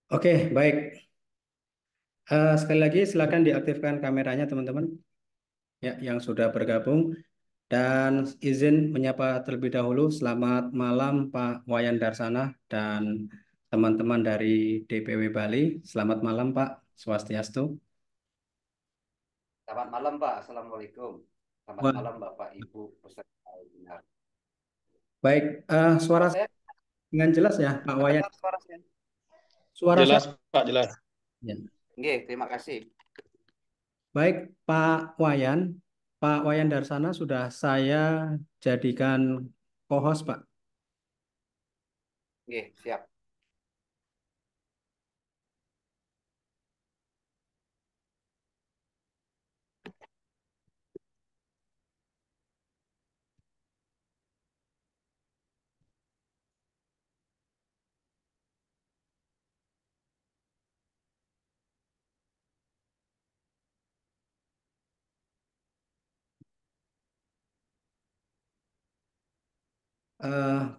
Oke, baik. Sekali lagi silakan diaktifkan kameranya teman-teman ya yang sudah bergabung dan izin menyapa terlebih dahulu. Selamat malam Pak Wayan Darsana dan teman-teman dari DPW Bali. Selamat malam Pak Swastiastu. Selamat malam, Pak. Assalamualaikum. Selamat Wah, malam, Bapak, Ibu, peserta webinar. baik. Suara Suara saya dengan jelas ya Pak Wayan. terdengar suara saya? Suara saya. Jelas, Pak, jelas. Ya. Oke, terima kasih. Baik Pak Wayan. Pak Wayan Darsana sudah saya jadikan co-host Pak. Oke, siap.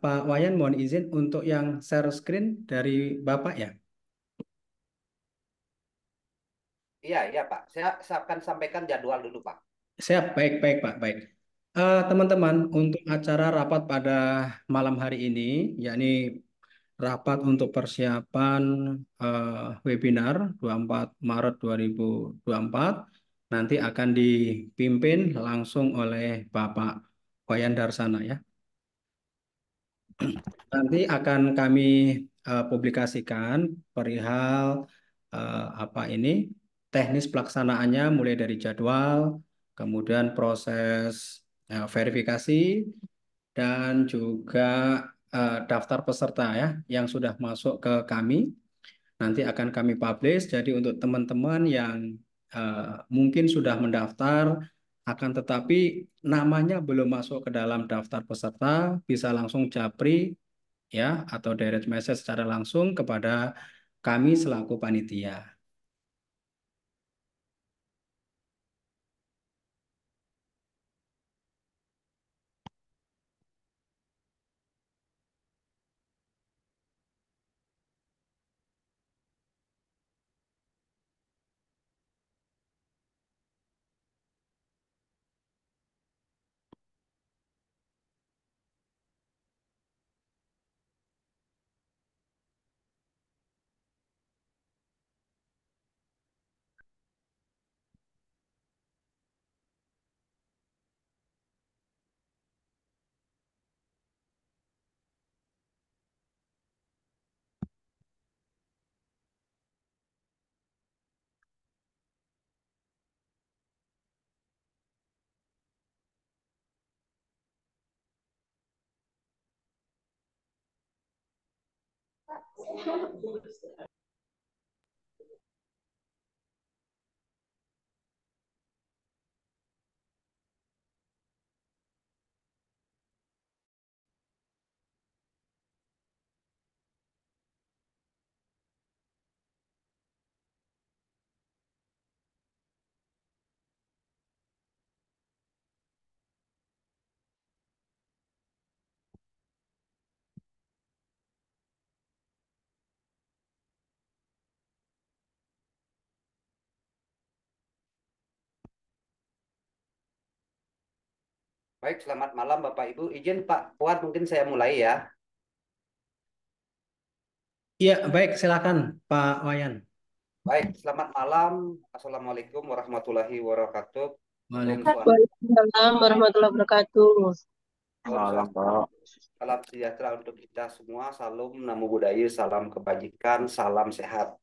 Pak Wayan mohon izin untuk yang share screen dari Bapak ya. Iya, iya, Pak. Saya akan sampaikan jadwal dulu, Pak. Siap, baik, baik Pak, baik. Teman-teman, untuk acara rapat pada malam hari ini, yakni rapat untuk persiapan webinar 24 Maret 2024, nanti akan dipimpin langsung oleh Bapak Wayan Darsana ya. Nanti akan kami publikasikan perihal apa ini teknis pelaksanaannya mulai dari jadwal, kemudian proses verifikasi dan juga daftar peserta ya yang sudah masuk ke kami. Nanti akan kami publish. Jadi untuk teman-teman yang mungkin sudah mendaftar akan tetapi namanya belum masuk ke dalam daftar peserta, bisa langsung japri ya atau direct message secara langsung kepada kami selaku panitia. Baik, selamat malam, Bapak, Ibu. Izin, Pak Fuad, mungkin saya mulai ya. Iya, baik, silakan Pak Wayan. Baik, selamat malam. Assalamualaikum warahmatullahi wabarakatuh. Om Waalaikumsalam. Waalaikumsalam warahmatullahi wabarakatuh. Malam, Pak. Salam sejahtera untuk kita semua. Salam namo buddhaya, salam kebajikan, salam sehat.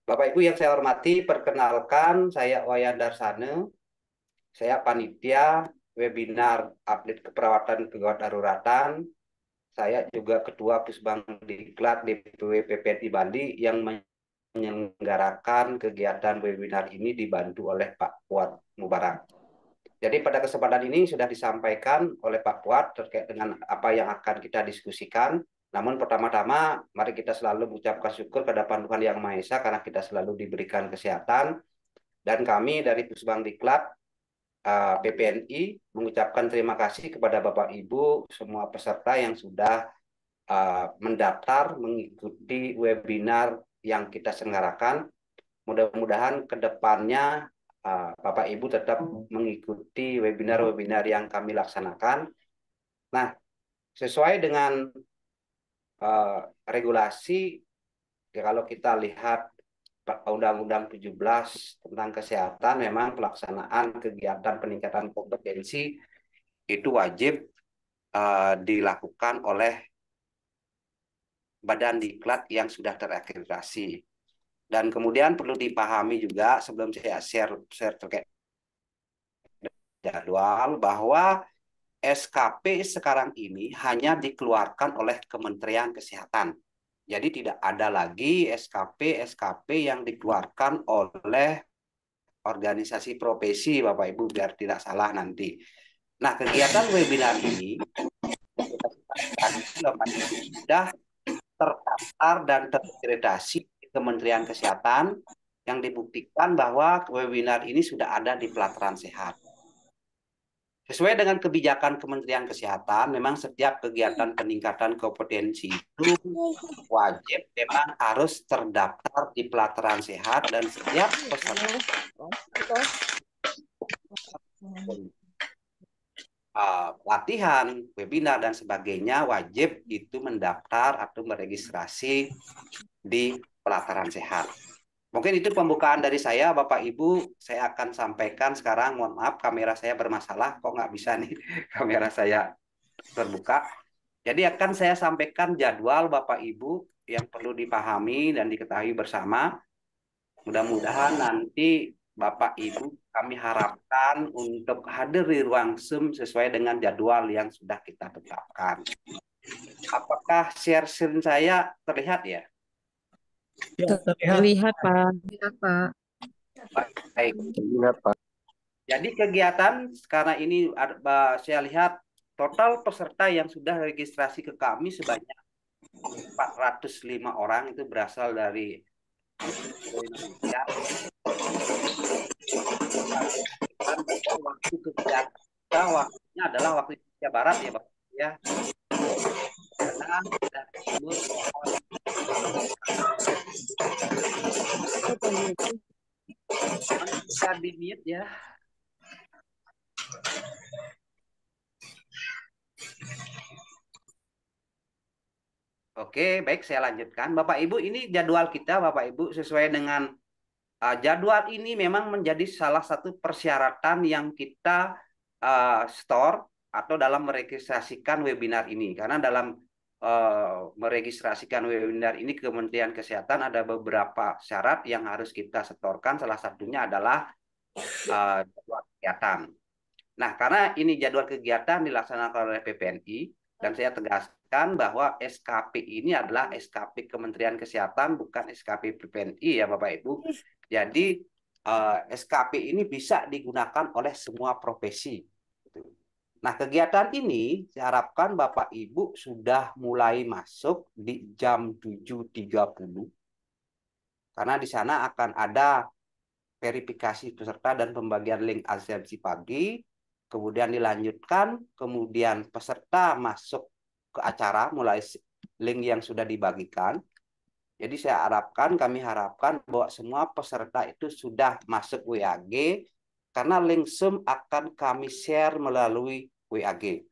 Bapak Ibu yang saya hormati, perkenalkan saya Wayan Darsana. Saya panitia webinar update keperawatan kegawat daruratan. Saya juga ketua Pusbang Diklat DPW PPNI Bali yang menyelenggarakan kegiatan webinar ini dibantu oleh Pak Fuad Mubarak. Jadi pada kesempatan ini sudah disampaikan oleh Pak Fuad terkait dengan apa yang akan kita diskusikan. Namun pertama-tama mari kita selalu mengucapkan syukur kepada Tuhan Yang Maha Esa karena kita selalu diberikan kesehatan. Dan kami dari Pusbang Diklat PPNI mengucapkan terima kasih kepada Bapak Ibu semua peserta yang sudah mendaftar mengikuti webinar yang kita selenggarakan. Mudah-mudahan ke depannya Bapak Ibu tetap mengikuti webinar-webinar yang kami laksanakan. Nah, sesuai dengan regulasi, kalau kita lihat Undang-Undang 17 tentang kesehatan, memang pelaksanaan kegiatan peningkatan kompetensi itu wajib dilakukan oleh badan diklat yang sudah terakreditasi. Dan kemudian perlu dipahami juga sebelum saya share terkait jadwal bahwa SKP sekarang ini hanya dikeluarkan oleh Kementerian Kesehatan. Jadi tidak ada lagi SKP yang dikeluarkan oleh organisasi profesi, Bapak Ibu, biar tidak salah nanti. Nah, kegiatan webinar ini sudah terdaftar dan terakreditasi di Kementerian Kesehatan yang dibuktikan bahwa webinar ini sudah ada di Pelataran Sehat. Sesuai dengan kebijakan Kementerian Kesehatan, memang setiap kegiatan peningkatan kompetensi itu wajib memang harus terdaftar di Pelataran Sehat dan setiap peserta pelatihan, webinar, dan sebagainya wajib itu mendaftar atau meregistrasi di Pelataran Sehat. Mungkin itu pembukaan dari saya, Bapak Ibu. Saya akan sampaikan sekarang, mohon maaf kamera saya bermasalah, kok nggak bisa nih kamera saya terbuka. Jadi akan saya sampaikan jadwal Bapak Ibu yang perlu dipahami dan diketahui bersama. Mudah-mudahan nanti Bapak Ibu kami harapkan untuk hadir di ruang Zoom sesuai dengan jadwal yang sudah kita tetapkan. Apakah share screen saya terlihat ya? Ya, terlihat. Terlihat, Pak. Terlihat, Pak. Baik. Ingat, Pak. Jadi kegiatan sekarang ini saya lihat total peserta yang sudah registrasi ke kami sebanyak 405 orang, itu berasal dari Indonesia. Waktu kegiatan waktunya adalah waktu Indonesia Barat ya Bapak ya. Karena dari timur bisa di-mute ya. Oke, baik, saya lanjutkan. Bapak Ibu, ini jadwal kita Bapak Ibu sesuai dengan jadwal ini memang menjadi salah satu persyaratan yang kita store atau dalam meregistrasikan webinar ini. Karena dalam meregistrasikan webinar ini Kementerian Kesehatan ada beberapa syarat yang harus kita setorkan. Salah satunya adalah jadwal kegiatan. Nah, karena ini jadwal kegiatan dilaksanakan oleh PPNI, dan saya tegaskan bahwa SKP ini adalah SKP Kementerian Kesehatan, bukan SKP PPNI ya Bapak Ibu. Jadi SKP ini bisa digunakan oleh semua profesi. Nah, kegiatan ini saya harapkan Bapak Ibu sudah mulai masuk di jam 7.30. Karena di sana akan ada verifikasi peserta dan pembagian link absensi pagi. Kemudian dilanjutkan, kemudian peserta masuk ke acara mulai link yang sudah dibagikan. Jadi kami harapkan bahwa semua peserta itu sudah masuk WAG, karena link Zoom akan kami share melalui WAG.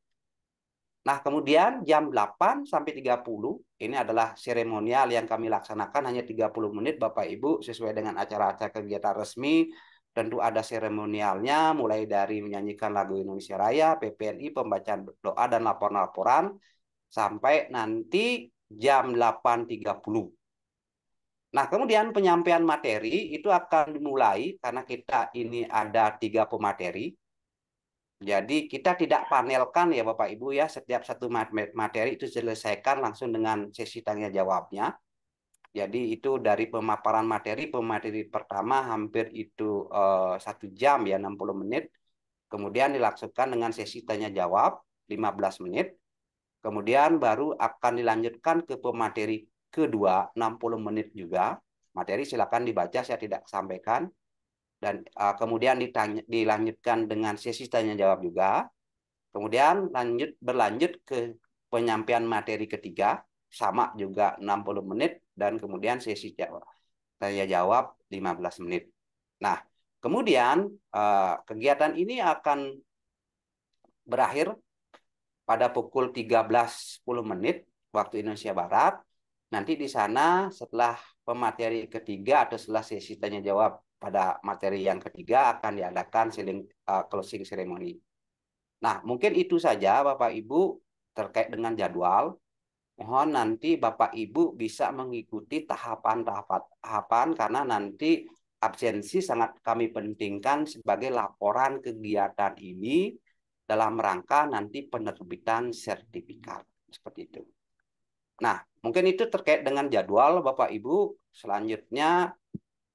Nah, kemudian jam 8 sampai 30, ini adalah seremonial yang kami laksanakan hanya 30 menit Bapak Ibu, sesuai dengan acara-acara kegiatan resmi. Tentu ada seremonialnya, mulai dari menyanyikan lagu Indonesia Raya, PPNI, pembacaan doa dan laporan-laporan, sampai nanti jam 8.30. Nah, kemudian penyampaian materi itu akan dimulai karena kita ini ada 3 pemateri. Jadi kita tidak panelkan ya Bapak Ibu ya, setiap satu materi itu selesaikan langsung dengan sesi tanya jawabnya. Jadi itu dari pemaparan materi pertama hampir itu 1 jam ya, 60 menit. Kemudian dilangsungkan dengan sesi tanya jawab 15 menit. Kemudian baru akan dilanjutkan ke pemateri kedua 60 menit juga. Materi silakan dibaca, saya tidak sampaikan. Dan kemudian dilanjutkan dengan sesi tanya jawab juga. Kemudian berlanjut ke penyampaian materi ketiga, sama juga 60 menit dan kemudian sesi tanya jawab 15 menit. Nah, kemudian kegiatan ini akan berakhir pada pukul 13.10 waktu Indonesia Barat. Nanti di sana setelah pemateri ketiga atau setelah sesi tanya jawab pada materi yang ketiga akan diadakan closing ceremony. Nah, mungkin itu saja Bapak Ibu terkait dengan jadwal. Mohon nanti Bapak Ibu bisa mengikuti tahapan-tahapan karena nanti absensi sangat kami pentingkan sebagai laporan kegiatan ini dalam rangka nanti penerbitan sertifikat. Seperti itu. Nah, mungkin itu terkait dengan jadwal Bapak Ibu. Selanjutnya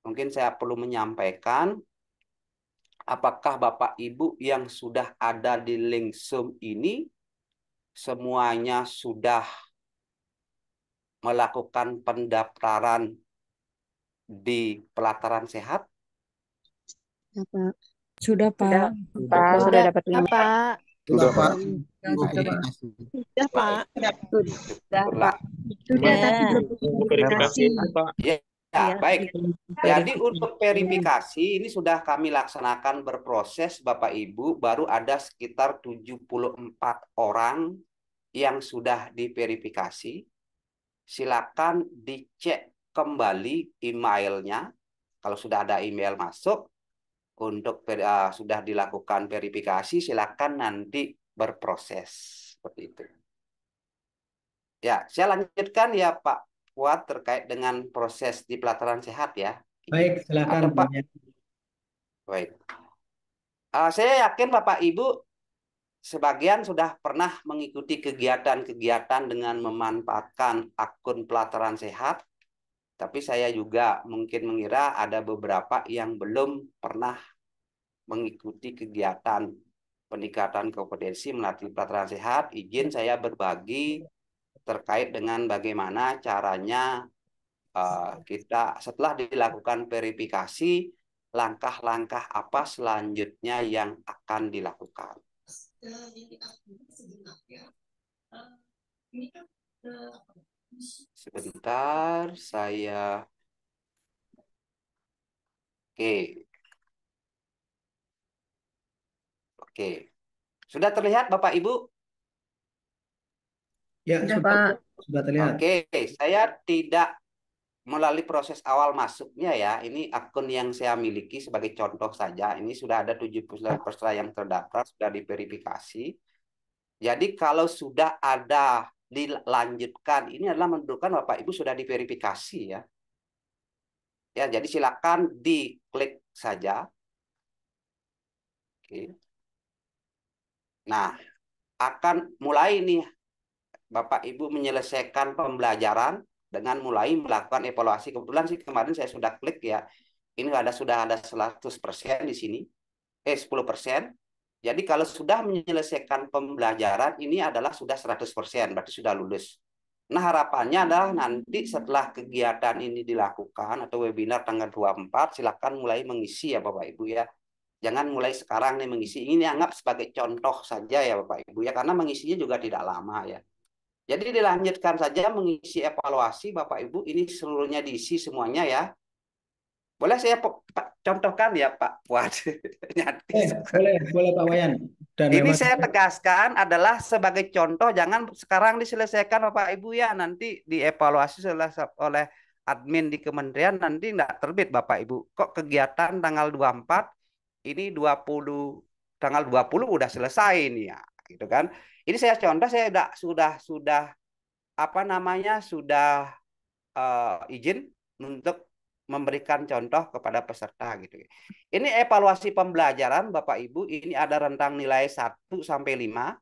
mungkin saya perlu menyampaikan apakah Bapak Ibu yang sudah ada di link Zoom ini semuanya sudah melakukan pendaftaran di pelataran sehat? Ya, Pak. Sudah, Sudah, Pak. Pak, sudah dapat Ya, link. Pak. Sudah, Pak. Sudah, Tunggu Pak. verifikasi. Ya, Pak. Sudah, Syukurlah. Pak. Sudah, Ya. tapi belum Tunggu verifikasi verifikasi. dulu, Pak. Ya, Ya, baik. Jadi verifikasi. untuk verifikasi ini sudah kami laksanakan berproses Bapak Ibu, baru ada sekitar 74 orang yang sudah diverifikasi. Silakan dicek kembali emailnya. Kalau sudah ada email masuk untuk sudah dilakukan verifikasi, silakan nanti berproses seperti itu. Ya, saya lanjutkan ya Pak Fuad terkait dengan proses di pelataran sehat ya. Baik, silakan Atau Pak. Pak. Baik. Saya yakin Bapak Ibu sebagian sudah pernah mengikuti kegiatan-kegiatan dengan memanfaatkan akun pelataran sehat, tapi saya juga mungkin mengira ada beberapa yang belum pernah mengikuti kegiatan peningkatan kompetensi melalui pelataran sehat. Izin saya berbagi terkait dengan bagaimana caranya kita setelah dilakukan verifikasi, langkah-langkah apa selanjutnya yang akan dilakukan. Sebentar, saya... Oke. Oke. Sudah terlihat Bapak Ibu? Ya, Sudah, Pak. sudah terlihat. Oke, saya tidak melalui proses awal masuknya ya. Ini akun yang saya miliki sebagai contoh saja. Ini sudah ada 79% yang terdaftar, sudah diverifikasi. Jadi kalau sudah ada dilanjutkan, ini adalah menunjukkan Bapak Ibu sudah diverifikasi ya. Ya, jadi silakan diklik saja. Oke. Nah, akan mulai nih Bapak Ibu menyelesaikan pembelajaran dengan mulai melakukan evaluasi. Kebetulan sih kemarin saya sudah klik ya. Ini sudah ada 100% di sini. 10%. Jadi kalau sudah menyelesaikan pembelajaran ini adalah sudah 100%, berarti sudah lulus. Nah, harapannya adalah nanti setelah kegiatan ini dilakukan atau webinar tanggal 24, silakan mulai mengisi ya Bapak Ibu ya. Jangan mulai sekarang nih mengisi. Ini anggap sebagai contoh saja ya Bapak Ibu ya, karena mengisinya juga tidak lama ya. Jadi dilanjutkan saja mengisi evaluasi Bapak Ibu, ini seluruhnya diisi semuanya ya. Boleh saya contohkan ya Pak Fuad? Boleh Pak Wayan. Dan ini memang saya tegaskan adalah sebagai contoh, jangan sekarang diselesaikan Bapak Ibu ya, nanti dievaluasi oleh admin di kementerian, nanti tidak terbit Bapak Ibu. Kok kegiatan tanggal 24, ini 20, tanggal 20 udah selesai ini ya, gitu kan. Ini saya contoh, saya sudah apa namanya, sudah izin untuk memberikan contoh kepada peserta gitu. Ini evaluasi pembelajaran Bapak Ibu, ini ada rentang nilai 1 sampai 5.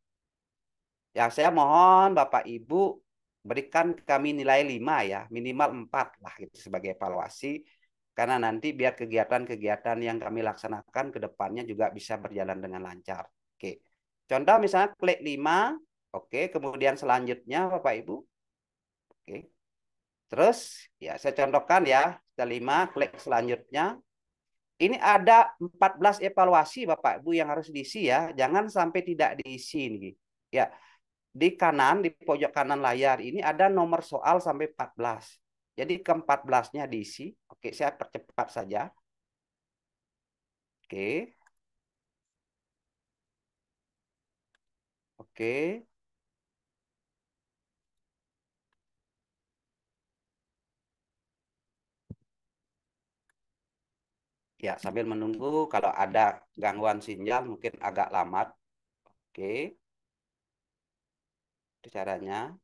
Yang saya mohon Bapak Ibu berikan kami nilai 5 ya, minimal 4 lah gitu sebagai evaluasi. Karena nanti biar kegiatan-kegiatan yang kami laksanakan ke depannya juga bisa berjalan dengan lancar. Oke. Contoh misalnya klik 5, oke, kemudian selanjutnya Bapak Ibu. Oke. Terus ya saya contohkan ya, sudah 5, klik selanjutnya. Ini ada 14 evaluasi Bapak Ibu yang harus diisi ya. Jangan sampai tidak diisi nih. Ya. Di kanan, di pojok kanan layar ini ada nomor soal sampai 14. Jadi ke-14-nya diisi. Oke, saya percepat saja. Oke. Oke. Ya, sambil menunggu kalau ada gangguan sinyal mungkin agak lambat. Oke, itu caranya.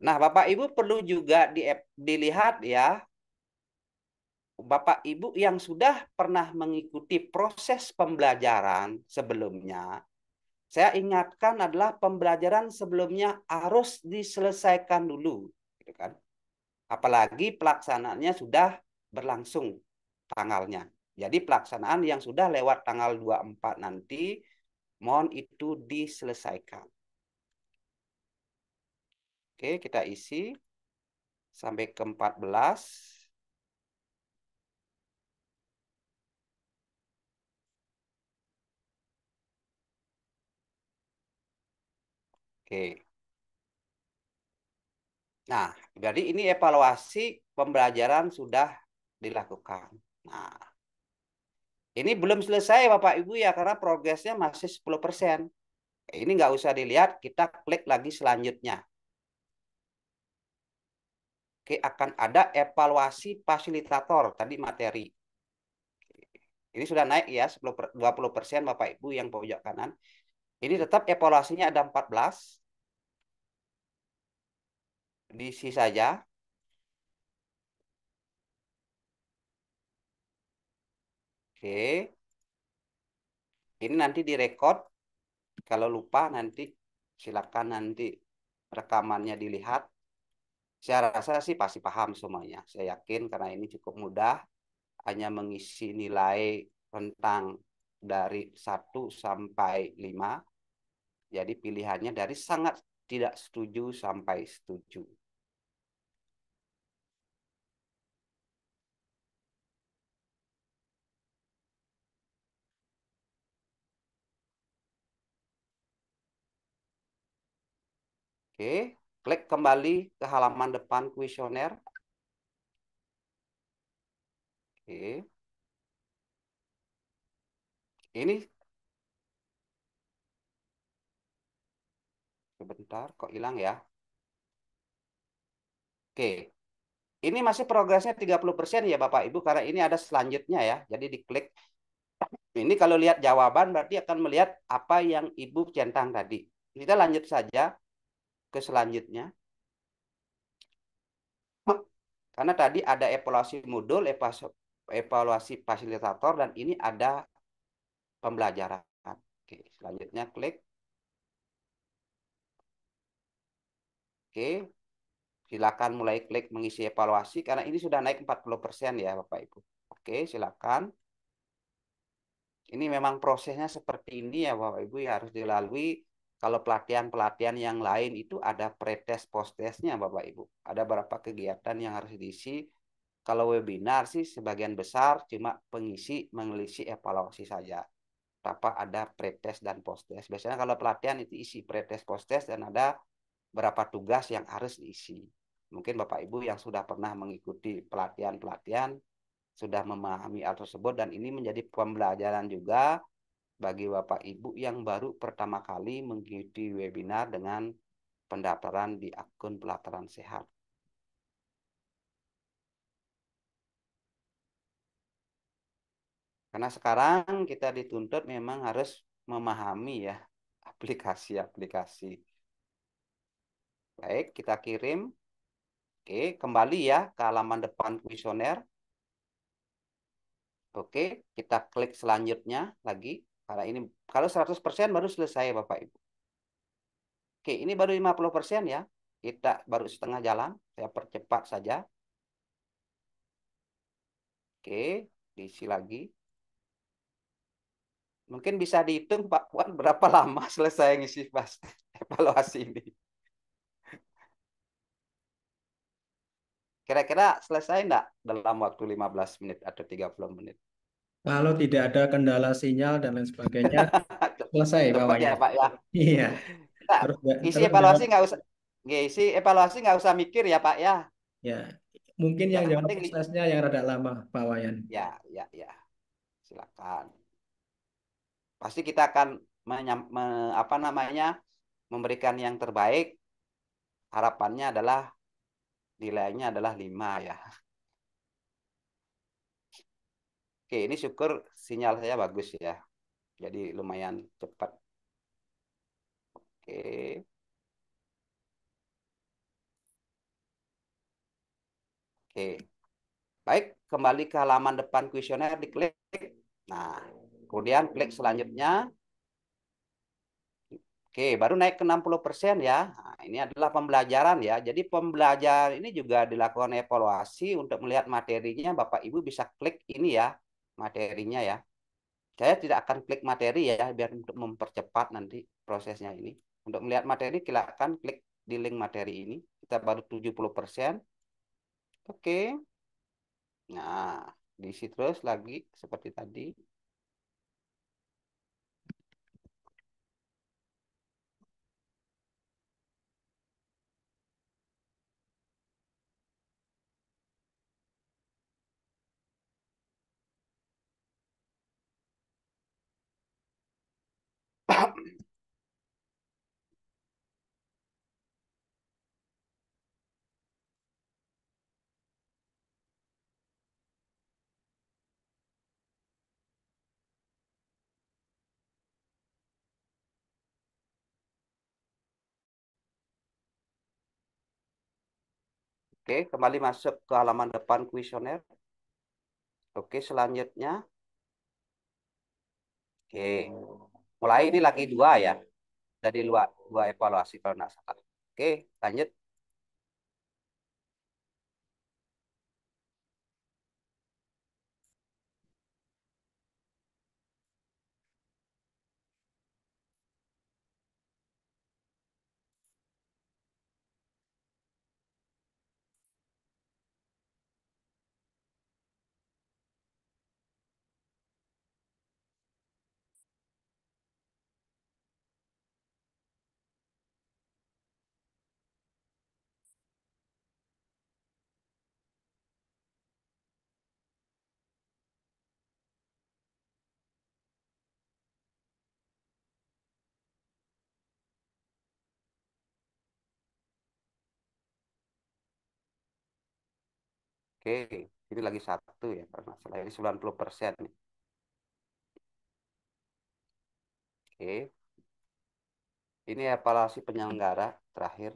Nah, Bapak Ibu perlu juga dilihat ya, Bapak Ibu yang sudah pernah mengikuti proses pembelajaran sebelumnya. Saya ingatkan adalah pembelajaran sebelumnya harus diselesaikan dulu, gitu kan? Apalagi pelaksanaannya sudah berlangsung tanggalnya. Jadi pelaksanaan yang sudah lewat tanggal 24 nanti, mohon itu diselesaikan. Oke, kita isi sampai ke 14. Oke. Nah, jadi ini evaluasi pembelajaran sudah dilakukan. Nah, ini belum selesai Bapak Ibu ya, karena progresnya masih 10%. Ini nggak usah dilihat, kita klik lagi selanjutnya. Oke, akan ada evaluasi fasilitator, tadi materi. Ini sudah naik ya, 20% Bapak Ibu yang pojok kanan. Ini tetap evaluasinya ada 14. Diisi saja. Oke. Ini nanti direkod. Kalau lupa nanti silakan nanti rekamannya dilihat. Saya rasa sih pasti paham semuanya. Saya yakin karena ini cukup mudah. Hanya mengisi nilai rentang dari 1 sampai 5. Jadi pilihannya dari sangat tidak setuju sampai setuju. Oke, klik kembali ke halaman depan kuesioner. Oke. Ini sebentar kok hilang ya. Oke. Ini masih progresnya 30% ya Bapak Ibu karena ini ada selanjutnya ya. Jadi diklik. Ini kalau lihat jawaban berarti akan melihat apa yang Ibu centang tadi. Kita lanjut saja ke selanjutnya. Karena tadi ada evaluasi modul, evaluasi fasilitator, dan ini ada pembelajaran. Oke, selanjutnya klik. Oke, silakan mulai klik mengisi evaluasi karena ini sudah naik 40% ya Bapak Ibu. Oke, silakan. Ini memang prosesnya seperti ini ya Bapak Ibu ya harus dilalui. Kalau pelatihan-pelatihan yang lain itu ada pretest post-testnya Bapak Ibu. Ada beberapa kegiatan yang harus diisi. Kalau webinar sih sebagian besar cuma pengisi mengisi evaluasi saja. Tanpa ada pretest dan post-test. Biasanya kalau pelatihan itu isi pretest post-test dan ada berapa tugas yang harus diisi. Mungkin Bapak Ibu yang sudah pernah mengikuti pelatihan-pelatihan sudah memahami hal tersebut dan ini menjadi pembelajaran juga bagi Bapak Ibu yang baru pertama kali mengikuti webinar dengan pendaftaran di akun pelataran sehat. Karena sekarang kita dituntut memang harus memahami ya aplikasi-aplikasi. Baik, kita kirim. Oke, kembali ya ke halaman depan kuesioner. Oke, kita klik selanjutnya lagi. Karena ini kalau 100% baru selesai Bapak Ibu. Oke, ini baru 50% ya. Kita baru setengah jalan. Saya percepat saja. Oke, diisi lagi. Mungkin bisa dihitung Pak Puan berapa lama selesai ngisi evaluasi ini. Kira-kira selesai enggak dalam waktu 15 menit atau 30 menit? Kalau tidak ada kendala sinyal dan lain sebagainya, selesai Pak Cepat ya Wayan. Pak ya. Iya. Nah, Terus isi terus jawab. evaluasi nggak usah, isi evaluasi nggak usah mikir ya Pak ya. Ya, mungkin yang Yang dalam penting prosesnya yang rada lama, Pak Wayan. ya, silakan. Pasti kita akan apa namanya memberikan yang terbaik. Harapannya adalah nilainya adalah 5 ya. Oke, ini syukur sinyal saya bagus ya. Jadi lumayan cepat. Oke. Oke. Baik, kembali ke halaman depan kuesioner, diklik. Nah, kemudian klik selanjutnya. Oke, baru naik ke 60% ya. Nah, ini adalah pembelajaran ya. Jadi pembelajaran ini juga dilakukan evaluasi untuk melihat materinya. Bapak Ibu bisa klik ini ya, materinya ya. Saya tidak akan klik materi ya, biar untuk mempercepat nanti prosesnya ini. Untuk melihat materi, silakan klik di link materi ini. Kita baru 70%. Oke. Nah, diisi terus lagi seperti tadi. Oke, kembali masuk ke halaman depan kuesioner. Oke, selanjutnya. Oke, mulai ini lagi 2 ya. Dari dua evaluasi kalau nggak salah. Oke, lanjut. Oke, ini lagi 1 ya kalau nggak salah. Ini 90% nih. Oke, ini evaluasi penyelenggara terakhir.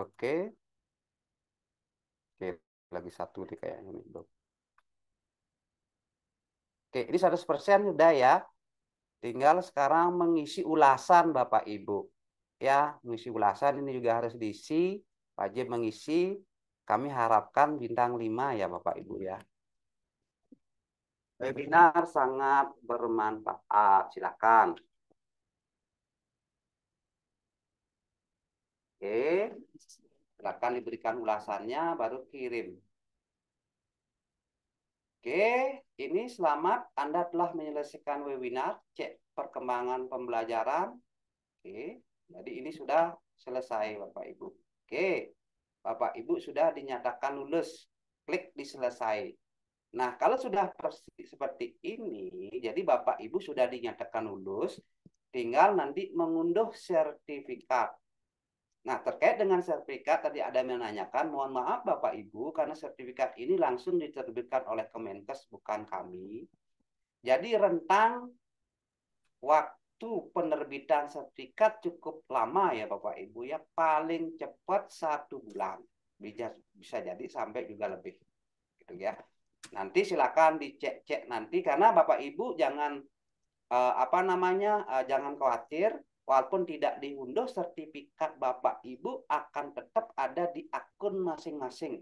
Oke, oke, lagi 1 nih kayaknya nih, Bro. Oke, ini 100% sudah ya. Tinggal sekarang mengisi ulasan Bapak Ibu. Ya, mengisi ulasan ini juga harus diisi. Wajib mengisi. Kami harapkan bintang 5 ya Bapak Ibu ya. Webinar sangat bermanfaat. Silakan. Oke. Silakan diberikan ulasannya baru kirim. Oke, ini selamat Anda telah menyelesaikan webinar. Cek perkembangan pembelajaran. Oke, jadi ini sudah selesai Bapak Ibu. Oke, Bapak Ibu sudah dinyatakan lulus. Klik di selesai. Nah, kalau sudah seperti ini, jadi Bapak Ibu sudah dinyatakan lulus, tinggal nanti mengunduh sertifikat. Nah, terkait dengan sertifikat, tadi ada yang menanyakan, mohon maaf Bapak Ibu, karena sertifikat ini langsung diterbitkan oleh Kemenkes, bukan kami. Jadi rentang waktu itu penerbitan sertifikat cukup lama ya Bapak Ibu ya, paling cepat 1 bulan, bisa jadi sampai juga lebih gitu ya. Nanti silakan dicek-cek nanti, karena Bapak Ibu jangan jangan khawatir, walaupun tidak diunduh, sertifikat Bapak Ibu akan tetap ada di akun masing-masing.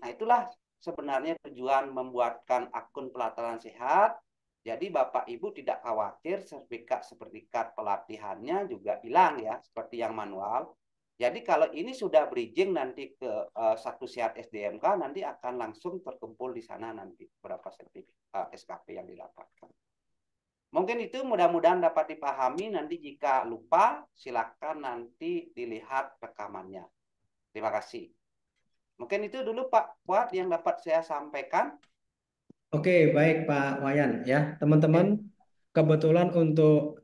Nah, itulah sebenarnya tujuan membuatkan akun pelataran sehat. Jadi Bapak Ibu tidak khawatir sertifikat pelatihannya juga hilang ya, seperti yang manual. Jadi kalau ini sudah bridging nanti ke satu sehat SDMK, nanti akan langsung terkumpul di sana nanti berapa sertifikat SKP yang didapatkan. Mungkin itu mudah-mudahan dapat dipahami. Nanti jika lupa, silakan nanti dilihat rekamannya. Terima kasih. Mungkin itu dulu Pak Fuad yang dapat saya sampaikan. Oke, baik Pak Wayan ya, teman-teman. Kebetulan untuk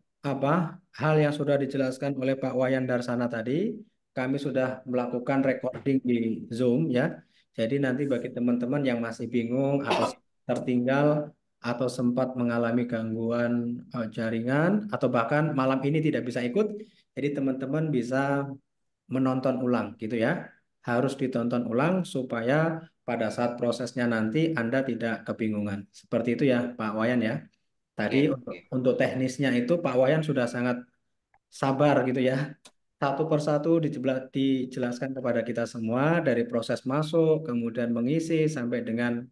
hal yang sudah dijelaskan oleh Pak Wayan Darsana tadi, kami sudah melakukan recording di Zoom ya. Jadi nanti bagi teman-teman yang masih bingung atau tertinggal atau sempat mengalami gangguan jaringan atau bahkan malam ini tidak bisa ikut, jadi teman-teman bisa menonton ulang gitu ya. Harus ditonton ulang supaya pada saat prosesnya nanti Anda tidak kebingungan. Seperti itu ya Pak Wayan ya. Tadi untuk teknisnya itu Pak Wayan sudah sangat sabar gitu ya. Satu persatu dijelaskan kepada kita semua dari proses masuk, kemudian mengisi sampai dengan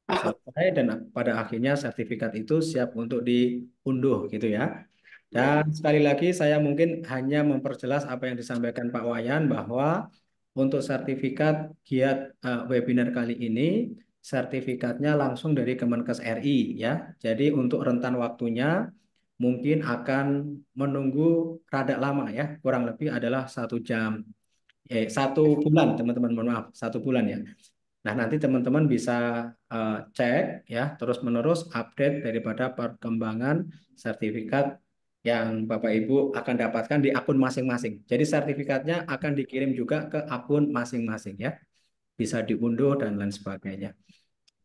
selesai dan pada akhirnya sertifikat itu siap untuk diunduh gitu ya. Dan sekali lagi saya mungkin hanya memperjelas apa yang disampaikan Pak Wayan bahwa untuk sertifikat giat webinar kali ini sertifikatnya langsung dari Kemenkes RI ya. Jadi untuk rentan waktunya mungkin akan menunggu rada lama ya, kurang lebih adalah 1 jam. 1 bulan teman-teman, mohon maaf 1 bulan ya. Nah, nanti teman-teman bisa cek ya, terus-menerus update daripada perkembangan sertifikat yang Bapak Ibu akan dapatkan di akun masing-masing. Jadi sertifikatnya akan dikirim juga ke akun masing-masing ya. Bisa diunduh dan lain sebagainya.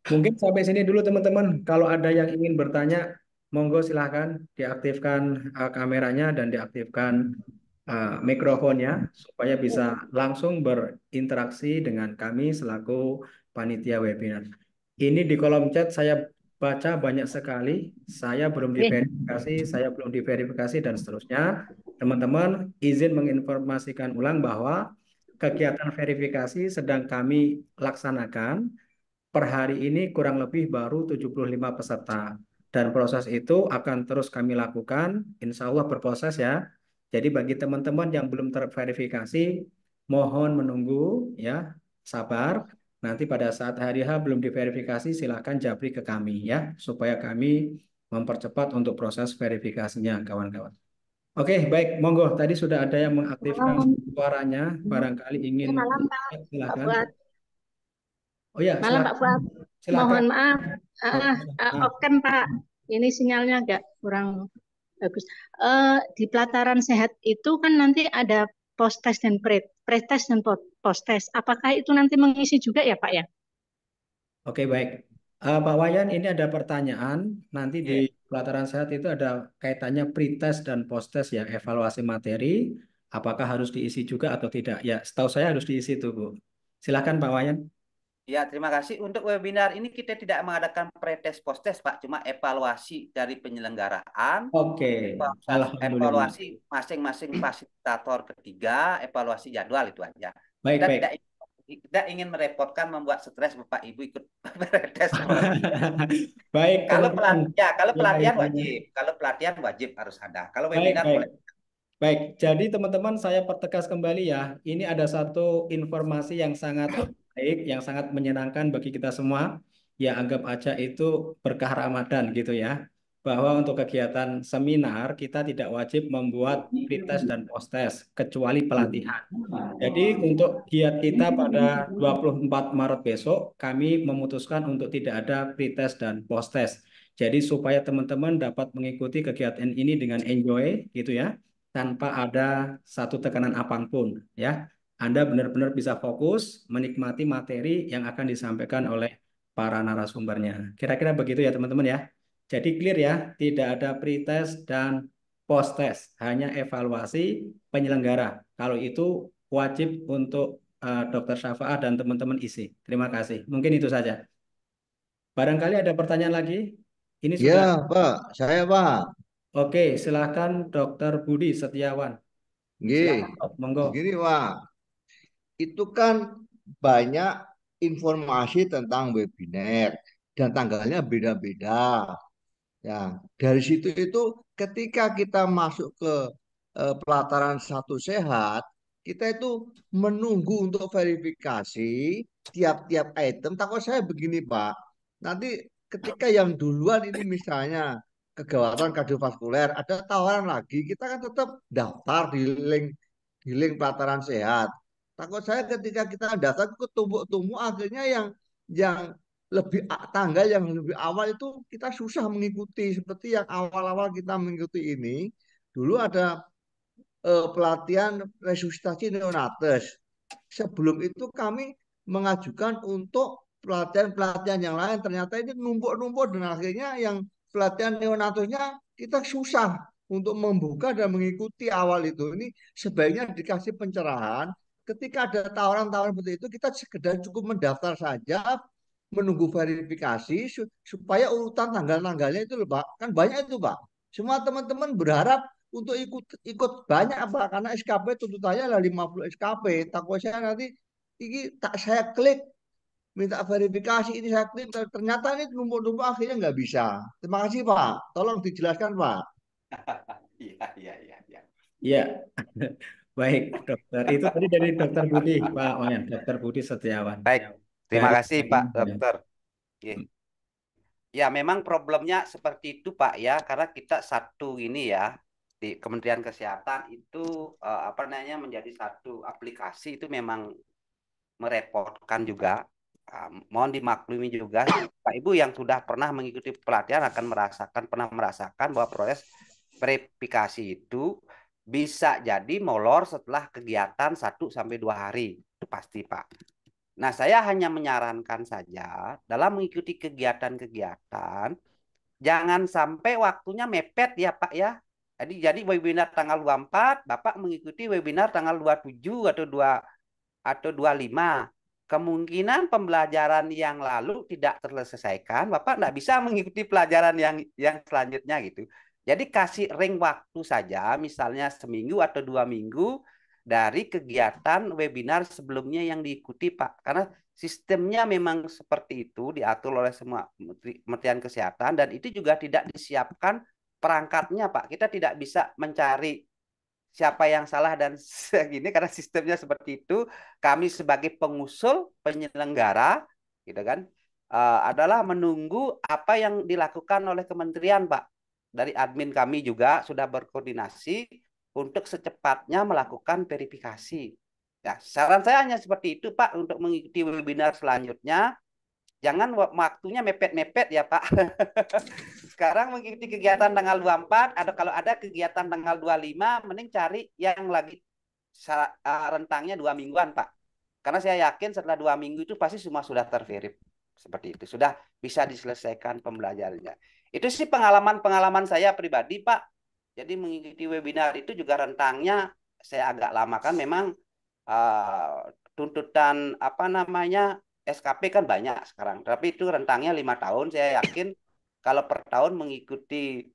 Mungkin sampai sini dulu teman-teman. Kalau ada yang ingin bertanya, monggo silahkan diaktifkan kameranya dan diaktifkan mikrofonnya supaya bisa langsung berinteraksi dengan kami selaku panitia webinar. Ini di kolom chat saya baca banyak sekali, saya belum diverifikasi dan seterusnya. Teman-teman izin menginformasikan ulang bahwa kegiatan verifikasi sedang kami laksanakan. Per hari ini kurang lebih baru 75 peserta. Dan proses itu akan terus kami lakukan, insya Allah berproses ya. Jadi bagi teman-teman yang belum terverifikasi, mohon menunggu ya, sabar. Nanti pada saat hari H belum diverifikasi, silakan japri ke kami ya, supaya kami mempercepat untuk proses verifikasinya, kawan-kawan. Oke, baik, monggo. Tadi sudah ada yang mengaktifkan suaranya, barangkali ingin Malam Pak silakan. Fuad. Oh ya, Malam Pak Fuad. silakan. Mohon maaf. Nah, Oke Pak. Ini sinyalnya agak kurang bagus. Di pelataran sehat itu kan nanti ada post-test dan pre-test dan post-test. Apakah itu nanti mengisi juga ya Pak ya? Oke, baik. Pak Wayan, ini ada pertanyaan. Nanti di pelataran sehat itu ada kaitannya pre-test dan post-test ya, evaluasi materi. Apakah harus diisi juga atau tidak? Ya, setahu saya harus diisi tuh, Bu. Silakan Pak Wayan. Ya, terima kasih. Untuk webinar ini kita tidak mengadakan pre-test post-test, Pak. Cuma evaluasi dari penyelenggaraan, Oke, alhamdulillah. evaluasi masing-masing fasilitator ketiga, evaluasi jadwal itu aja. Baik, Kita baik. tidak ingin merepotkan, membuat stres Bapak Ibu ikut pre-test. Baik, Kalau teman-teman. pelatihan Ya, wajib, kalau pelatihan wajib harus ada. Kalau baik, webinar baik. boleh. Baik, jadi teman-teman saya pertegas kembali ya, ini ada satu informasi yang sangat baik, yang sangat menyenangkan bagi kita semua. Ya anggap aja itu berkah Ramadan gitu ya. Bahwa untuk kegiatan seminar kita tidak wajib membuat pretest dan post-test, kecuali pelatihan. Jadi untuk giat kita pada 24 Maret besok, kami memutuskan untuk tidak ada pretest dan post-test. Jadi supaya teman-teman dapat mengikuti kegiatan ini dengan enjoy gitu ya, tanpa ada satu tekanan apapun ya. Anda benar-benar bisa fokus menikmati materi yang akan disampaikan oleh para narasumbernya. Kira-kira begitu ya teman-teman ya. Jadi clear ya, tidak ada pretest dan post test, hanya evaluasi penyelenggara. Kalau itu wajib untuk Dokter Syafaa dan teman-teman isi. Terima kasih. Mungkin itu saja. Barangkali ada pertanyaan lagi? Ini Ya, sudah Pak. Saya, Pak. oke. Silakan Dokter Budi Setiawan. Nggih. Silakan, Dok. Monggo. Begini, Pak. Itu kan banyak informasi tentang webinar dan tanggalnya beda-beda. Ya, dari situ itu ketika kita masuk ke pelataran satu sehat, kita itu menunggu untuk verifikasi tiap-tiap item. Takut saya begini, Pak. Nanti ketika yang duluan ini misalnya kegawatan kardiovaskuler, ada tawaran lagi, kita kan tetap daftar di link pelataran sehat. Takut saya ketika kita daftar ketumbuk-tumbuk akhirnya yang tanggal yang lebih awal itu kita susah mengikuti seperti yang awal-awal kita mengikuti ini dulu ada pelatihan resusitasi neonates. Sebelum itu kami mengajukan untuk pelatihan-pelatihan yang lain, ternyata ini numpuk-numpuk dan akhirnya yang pelatihan neonatosnya kita susah untuk membuka dan mengikuti awal itu. Ini sebaiknya dikasih pencerahan. Ketika ada tawaran-tawaran seperti itu, kita sekedar cukup mendaftar saja, menunggu verifikasi supaya urutan tanggal-tanggalnya itu Pak. Kan banyak itu Pak. Semua teman-teman berharap untuk ikut banyak Pak karena SKP tuntutannya adalah 50 SKP. Takut saya nanti ini tak saya klik minta verifikasi ini saya klik ternyata ini numpuk-numpuk akhirnya nggak bisa. Terima kasih Pak. Tolong dijelaskan Pak. Iya, iya, iya, iya. Iya. Baik, dokter. Itu tadi dari Dokter Budi, Pak Wayan, Dokter Budi Setiawan. Baik, terima Dari kasih Pak Dokter. Oke. Ya, memang problemnya seperti itu Pak ya, karena kita satu ini ya di Kementerian Kesehatan itu apa namanya menjadi satu aplikasi itu memang merepotkan juga. Mohon dimaklumi juga Pak Ibu yang sudah pernah mengikuti pelatihan akan pernah merasakan bahwa proses verifikasi itu bisa jadi molor setelah kegiatan 1 sampai 2 hari. Itu pasti Pak. Nah, saya hanya menyarankan saja dalam mengikuti kegiatan-kegiatan, jangan sampai waktunya mepet ya Pak ya. Jadi webinar tanggal 24, Bapak mengikuti webinar tanggal 27 atau 25. Kemungkinan pembelajaran yang lalu tidak terselesaikan, Bapak tidak bisa mengikuti pelajaran yang selanjutnya gitu. Jadi kasih ring waktu saja, misalnya seminggu atau 2 minggu dari kegiatan webinar sebelumnya yang diikuti Pak. Karena sistemnya memang seperti itu, diatur oleh semua Kementerian Kesehatan, dan itu juga tidak disiapkan perangkatnya Pak. Kita tidak bisa mencari siapa yang salah dan segini karena sistemnya seperti itu. Kami sebagai pengusul penyelenggara gitu kan adalah menunggu apa yang dilakukan oleh kementerian Pak. Dari admin kami juga sudah berkoordinasi untuk secepatnya melakukan verifikasi. Ya, saran saya hanya seperti itu Pak untuk mengikuti webinar selanjutnya. Jangan waktunya mepet-mepet ya Pak. Sekarang mengikuti kegiatan tanggal 24, atau kalau ada kegiatan tanggal 25, mending cari yang lagi rentangnya 2 mingguan Pak. Karena saya yakin setelah 2 minggu itu pasti semua sudah terverif. Seperti itu. Sudah bisa diselesaikan pembelajarannya. Itu sih pengalaman saya pribadi Pak. Jadi mengikuti webinar itu juga rentangnya saya agak lama kan memang tuntutan apa namanya SKP kan banyak sekarang, tapi itu rentangnya 5 tahun. Saya yakin kalau per tahun mengikuti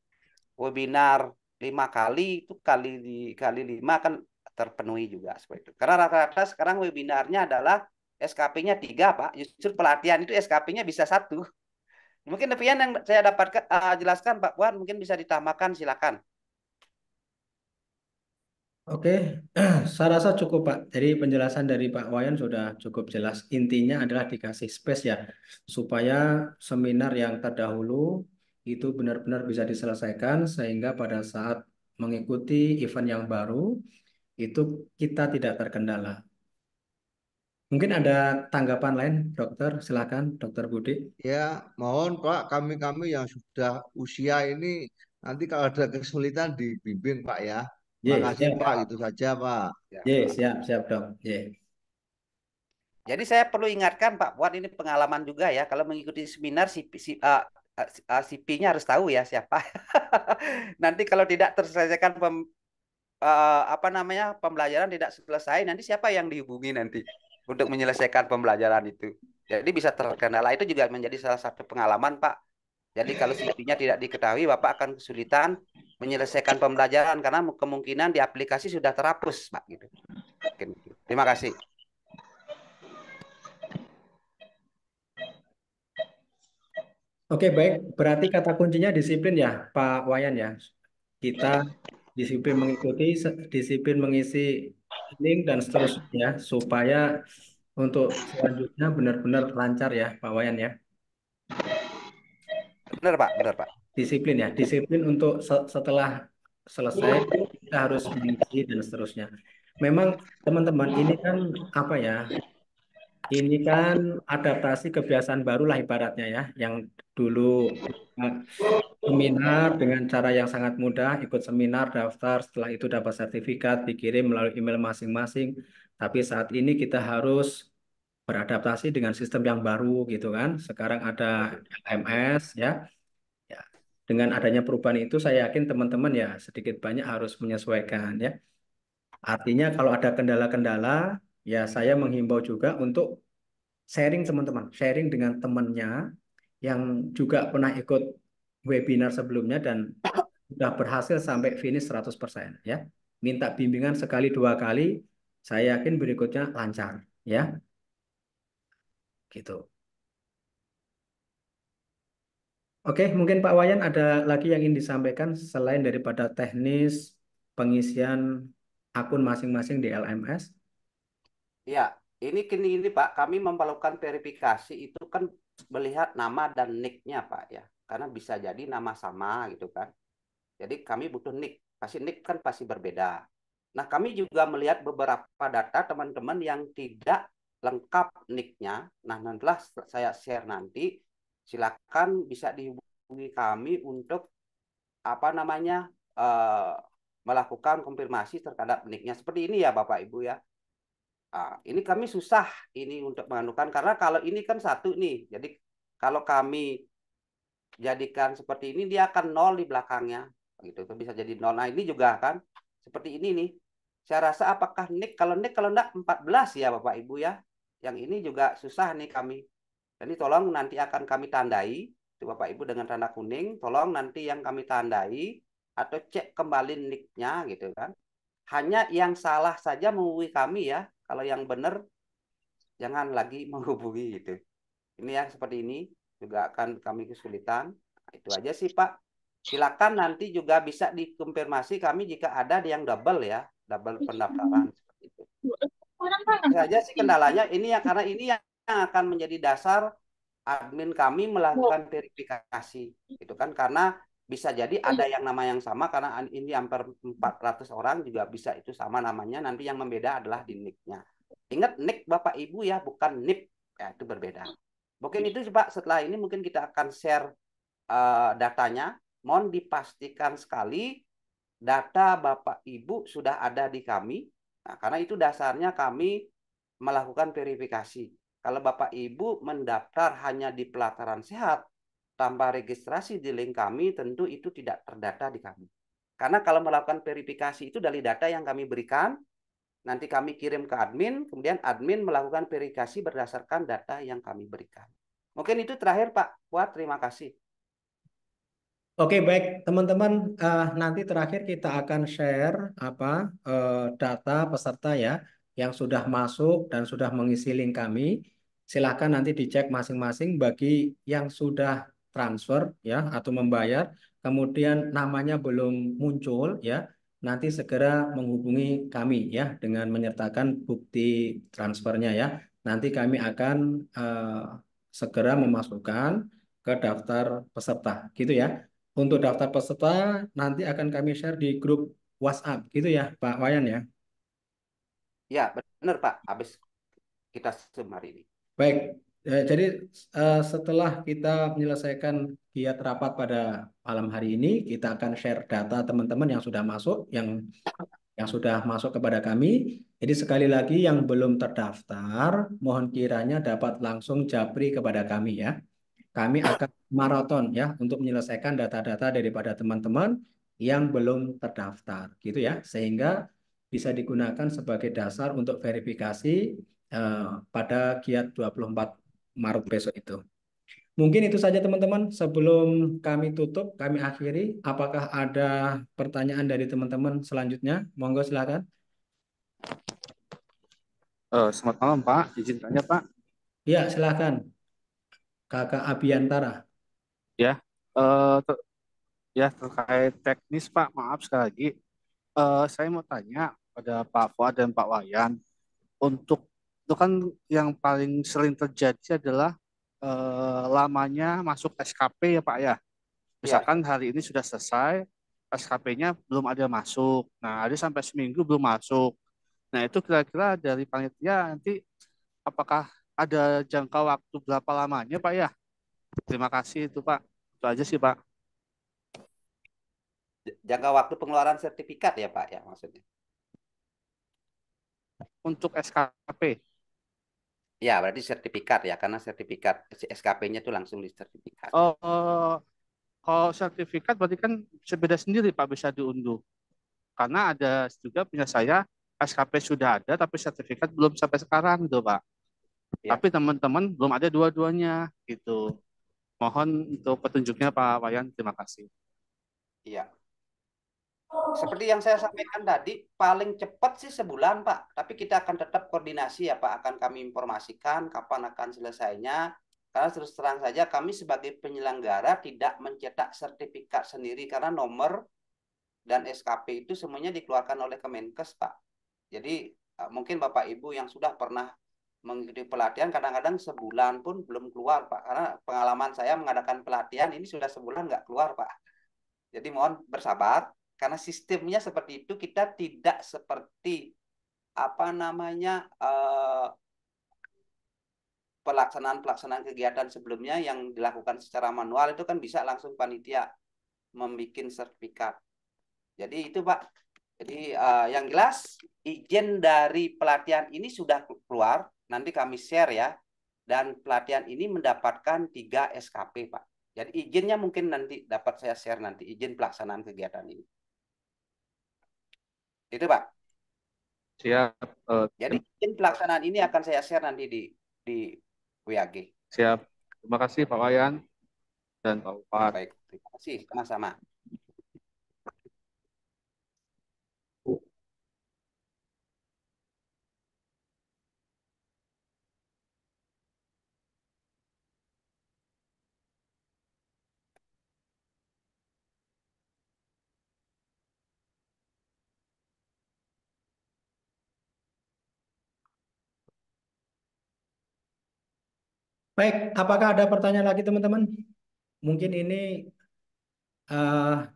webinar 5 kali, itu kali 5 kan terpenuhi juga seperti itu. Karena rata-rata sekarang webinarnya adalah SKP-nya 3 Pak. Justru pelatihan itu SKP-nya bisa 1. Mungkin demikian yang saya dapatkan jelaskan Pak Puan, mungkin bisa ditambahkan, silakan. Oke, saya rasa cukup Pak. Jadi penjelasan dari Pak Wayan sudah cukup jelas. Intinya adalah dikasih space ya, supaya seminar yang terdahulu itu benar-benar bisa diselesaikan sehingga pada saat mengikuti event yang baru itu kita tidak terkendala. Mungkin ada tanggapan lain, Dokter. Silakan, Dokter Budi. Ya, mohon Pak, kami-kami yang sudah usia ini nanti kalau ada kesulitan dibimbing Pak ya. Terima Ye, kasih Pak, siap. itu saja Pak. Ya. Ye, siap, siap, Dok. Ye. Jadi saya perlu ingatkan Pak Puan, ini pengalaman juga ya, kalau mengikuti seminar CP-nya harus tahu ya siapa. Nanti kalau tidak terselesaikan apa namanya pembelajaran tidak selesai, nanti siapa yang dihubungi nanti untuk menyelesaikan pembelajaran itu. Jadi bisa terkendala, itu juga menjadi salah satu pengalaman, Pak. Jadi kalau CP-nya tidak diketahui, Bapak akan kesulitan menyelesaikan pembelajaran karena kemungkinan di aplikasi sudah terhapus, Pak. Gitu. Terima kasih. Oke, baik. Berarti kata kuncinya disiplin ya, Pak Wayan ya. Kita disiplin mengikuti, disiplin mengisi link dan seterusnya ya, supaya untuk selanjutnya benar-benar lancar ya, Pak Wayan ya. Benar, Pak. Benar, Pak. Disiplin ya, disiplin untuk setelah selesai kita harus mengisi dan seterusnya. Memang teman-teman ini kan apa ya? Ini kan adaptasi kebiasaan baru lah ibaratnya ya, yang dulu eh, seminar dengan cara yang sangat mudah, ikut seminar, daftar, setelah itu dapat sertifikat, dikirim melalui email masing-masing. Tapi saat ini kita harus beradaptasi dengan sistem yang baru gitu kan. Sekarang ada LMS ya. Ya. Dengan adanya perubahan itu saya yakin teman-teman ya sedikit banyak harus menyesuaikan ya. Artinya kalau ada kendala-kendala ya saya menghimbau juga untuk sharing teman-teman, sharing dengan temannya yang juga pernah ikut webinar sebelumnya dan sudah berhasil sampai finish 100% ya. Minta bimbingan sekali dua kali, saya yakin berikutnya lancar ya. Gitu. Oke, mungkin Pak Wayan ada lagi yang ingin disampaikan selain daripada teknis pengisian akun masing-masing di LMS. Ya, ini Pak, kami melakukan verifikasi itu kan melihat nama dan nick-nya Pak ya. Karena bisa jadi nama sama gitu kan. Jadi kami butuh nick. Pasti nick kan pasti berbeda. Nah, kami juga melihat beberapa data teman-teman yang tidak lengkap nick-nya. Nah, nantilah saya share nanti. Silakan bisa dihubungi kami untuk apa namanya melakukan konfirmasi terhadap nick-nya. Seperti ini ya Bapak Ibu ya. Ini kami susah ini untuk menganukan karena kalau ini kan satu nih. Jadi kalau kami jadikan seperti ini dia akan nol di belakangnya gitu. Itu bisa jadi nol. Nah, ini juga kan seperti ini nih. Saya rasa apakah nick kalau enggak 14 ya Bapak Ibu ya. Yang ini juga susah nih kami. Jadi tolong nanti akan kami tandai itu Bapak Ibu dengan tanda kuning, tolong nanti yang kami tandai atau cek kembali nick-nya gitu kan. Hanya yang salah saja menghubungi kami ya. Kalau yang benar jangan lagi menghubungi gitu. Ini yang seperti ini juga akan kami kesulitan. Nah, itu aja sih Pak. Silakan nanti juga bisa dikonfirmasi kami jika ada yang double ya, double pendaftaran seperti itu. Itu aja sih kendalanya ini ya karena ini yang akan menjadi dasar admin kami melakukan verifikasi gitu kan karena bisa jadi ada yang nama yang sama karena ini hampir 400 orang juga bisa itu sama namanya nanti yang membeda adalah di nick-nya. Ingat nick Bapak Ibu ya bukan NIP ya itu berbeda. Mungkin itu Pak setelah ini mungkin kita akan share datanya. Mohon dipastikan sekali data Bapak Ibu sudah ada di kami. Nah, karena itu dasarnya kami melakukan verifikasi. Kalau Bapak Ibu mendaftar hanya di pelataran sehat tanpa registrasi di link kami, tentu itu tidak terdata di kami. Karena kalau melakukan verifikasi itu dari data yang kami berikan, nanti kami kirim ke admin, kemudian admin melakukan verifikasi berdasarkan data yang kami berikan. Mungkin itu terakhir Pak Fuad, terima kasih. Oke, baik teman-teman. Nanti terakhir kita akan share data peserta ya yang sudah masuk dan sudah mengisi link kami. Silakan nanti dicek masing-masing bagi yang sudah transfer ya atau membayar, kemudian namanya belum muncul ya. Nanti segera menghubungi kami ya dengan menyertakan bukti transfernya ya. Nanti kami akan segera memasukkan ke daftar peserta gitu ya. Untuk daftar peserta nanti akan kami share di grup WhatsApp gitu ya Pak Wayan ya. Ya, benar Pak, habis kita semar ini. Baik, jadi setelah kita menyelesaikan giat rapat pada malam hari ini, kita akan share data teman-teman yang sudah masuk, yang sudah masuk kepada kami. Jadi sekali lagi yang belum terdaftar, mohon kiranya dapat langsung japri kepada kami ya. kami akan maraton ya untuk menyelesaikan data-data daripada teman-teman yang belum terdaftar gitu ya, sehingga bisa digunakan sebagai dasar untuk verifikasi pada Giat 24 Maret besok itu. Mungkin itu saja teman-teman. Sebelum kami tutup, kami akhiri. Apakah ada pertanyaan dari teman-teman selanjutnya? Monggo silakan. Selamat malam Pak, izin tanya Pak. Ya, silakan. Kakak Abiantara. Ya, ya terkait teknis Pak, maaf sekali lagi. Saya mau tanya pada Pak Fuad dan Pak Wayan, untuk itu kan yang paling sering terjadi adalah lamanya masuk SKP ya Pak ya. Ya, Misalkan hari ini sudah selesai, SKP-nya belum ada masuk. Nah, ada sampai seminggu belum masuk. Nah, itu kira-kira dari panitia nanti apakah ada jangka waktu berapa lamanya Pak ya? Terima kasih itu Pak. Itu aja sih Pak. jangka waktu pengeluaran sertifikat ya Pak ya maksudnya. Untuk SKP. Ya, berarti sertifikat ya, karena sertifikat SKP-nya itu langsung di sertifikat. Oh, kalau sertifikat berarti kan bisa beda sendiri Pak, bisa diunduh. Karena ada juga punya saya, SKP sudah ada tapi sertifikat belum sampai sekarang gitu Pak. Ya, Tapi teman-teman belum ada dua-duanya gitu. Mohon untuk petunjuknya Pak Wayan, terima kasih. iya. Seperti yang saya sampaikan tadi, paling cepat sih sebulan, Pak. Tapi kita akan tetap koordinasi ya, Pak. Akan kami informasikan kapan akan selesainya. Karena terus terang saja kami sebagai penyelenggara tidak mencetak sertifikat sendiri karena nomor dan SKP itu semuanya dikeluarkan oleh Kemenkes, Pak. Jadi mungkin Bapak Ibu yang sudah pernah mengikuti pelatihan kadang-kadang sebulan pun belum keluar, Pak. Karena pengalaman saya mengadakan pelatihan ini sudah sebulan nggak keluar, Pak. Jadi mohon bersabar karena sistemnya seperti itu, kita tidak seperti apa namanya pelaksanaan kegiatan sebelumnya yang dilakukan secara manual itu kan bisa langsung panitia membuat sertifikat. Jadi itu Pak. Jadi yang jelas izin dari pelatihan ini sudah keluar, nanti kami share ya. Dan pelatihan ini mendapatkan 3 SKP Pak. Jadi izinnya mungkin nanti dapat saya share nanti izin pelaksanaan kegiatan ini. Itu Pak. Siap. Jadi izin pelaksanaan ini akan saya share nanti di WAG. Siap. Terima kasih Pak Wayan dan Pak Upad. Baik, terima kasih sama-sama. Baik, apakah ada pertanyaan lagi teman-teman? Mungkin ini